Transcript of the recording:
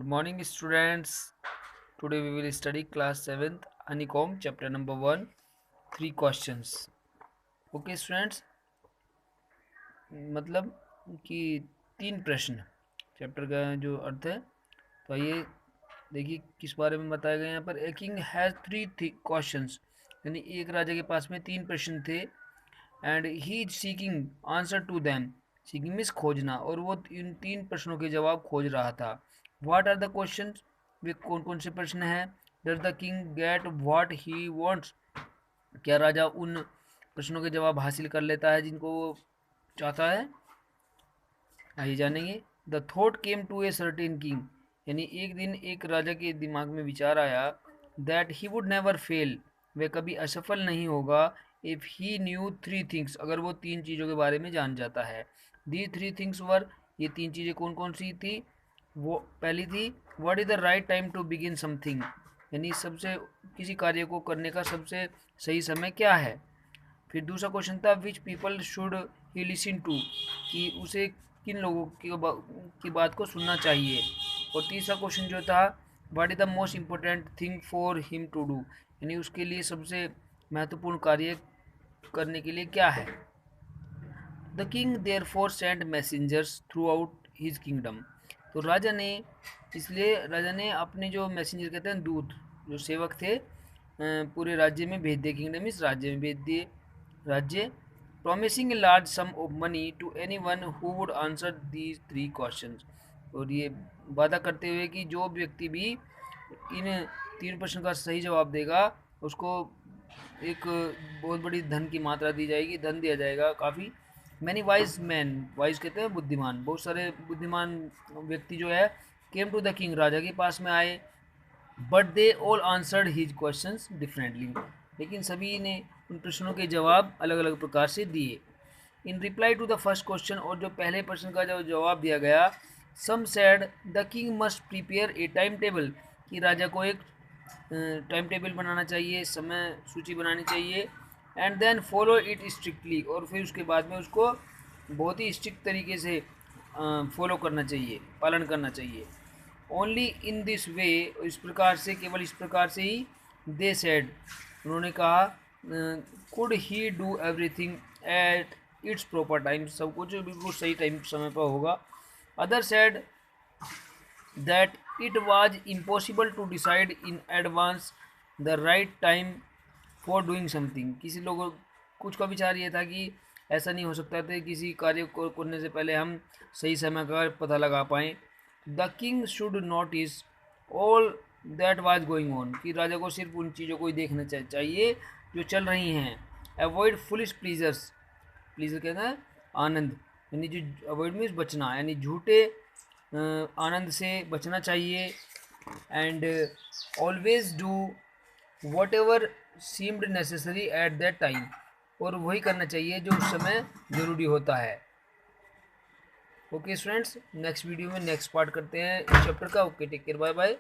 Good morning, students. Today we will study class 7th Honeycomb chapter number 1, 3 questions. Okay, students, मतलब कि 3 प्रश्न chapter का जो अर्थ है। तो आइए देखिए किस बारे में बताया गया है यहाँ पर। A king has three questions, यानी एक राजा के पास में 3 प्रश्न थे। And he is seeking answer to them. Seeking means खोजना, और वो इन 3 प्रश्नों के जवाब खोज रहा था। व्हाट आर द क्वेश्चन, वे कौन कौन से प्रश्न हैं। Does the king get what he wants, क्या राजा उन प्रश्नों के जवाब हासिल कर लेता है जिनको वो चाहता है। आइए जानेंगे। The thought came to a certain king, यानी एक दिन एक राजा के दिमाग में विचार आया। That he would never fail, वह कभी असफल नहीं होगा। इफ़ ही न्यू 3 थिंग्स, अगर वो 3 चीज़ों के बारे में जान जाता है। दी 3 थिंग्स वर, ये 3 चीज़ें कौन कौन सी थी। वो पहली थी, what is the right time to begin something, यानी सबसे किसी कार्य को करने का सबसे सही समय क्या है। फिर दूसरा क्वेश्चन था, which people should he listen to, कि उसे किन लोगों की बात को सुनना चाहिए। और तीसरा क्वेश्चन जो था, what is the most important thing for him to do, यानी उसके लिए सबसे महत्वपूर्ण कार्य करने के लिए क्या है। The king therefore sent messengers throughout his kingdom, तो राजा ने अपने जो मैसेंजर कहते हैं दूत, जो सेवक थे, पूरे राज्य में भेज दिए। किंगडम इस राज्य में भेज दिए, राज्य। Promising a large sum of money to anyone who would answer these 3 question, और ये वादा करते हुए कि जो व्यक्ति भी इन 3 प्रश्न का सही जवाब देगा उसको एक बहुत बड़ी धन की मात्रा दी जाएगी, धन दिया जाएगा काफ़ी। मैनी वाइज मैन, वाइज कहते हैं बुद्धिमान, बहुत सारे बुद्धिमान व्यक्ति जो है केम टू द किंग, राजा के पास में आए। But they all answered his questions differently, लेकिन सभी ने उन प्रश्नों के जवाब अलग अलग प्रकार से दिए। In reply to the first question, और जो पहले प्रश्न का जो जवाब दिया गया, some said the king must prepare a time table, कि राजा को एक टाइम टेबल बनाना चाहिए, समय सूची बनानी चाहिए। And then follow it strictly, और फिर उसके बाद में उसको बहुत ही स्ट्रिक्ट तरीके से फॉलो करना चाहिए, पालन करना चाहिए। ओनली इन दिस वे, इस प्रकार से, केवल इस प्रकार से ही, दे सेड, उन्होंने कहा, could he do everything at its proper time, सब कुछ बिल्कुल सही टाइम समय पर होगा। Other said that it was impossible to decide in advance the right time for doing something, किसी लोगों कुछ का विचार ये था कि ऐसा नहीं हो सकता था किसी कार्य को करने से पहले हम सही समय का पता लगा पाएँ। The king should notice all that was going on, कि राजा को सिर्फ उन चीज़ों को ही देखना चाहिए जो चल रही हैं। अवॉइड फुलिश प्लीजर्स, प्लीजर कहते हैं आनंद, यानी जो अवॉइड मीन्स बचना, यानी झूठे आनंद से बचना चाहिए। And always do what ever seemed necessary at that time, और वही करना चाहिए जो उस समय ज़रूरी होता है। ओके स्टूडेंट्स, नेक्स्ट वीडियो में नेक्स्ट पार्ट करते हैं इस चैप्टर का। Okay, take care, bye bye.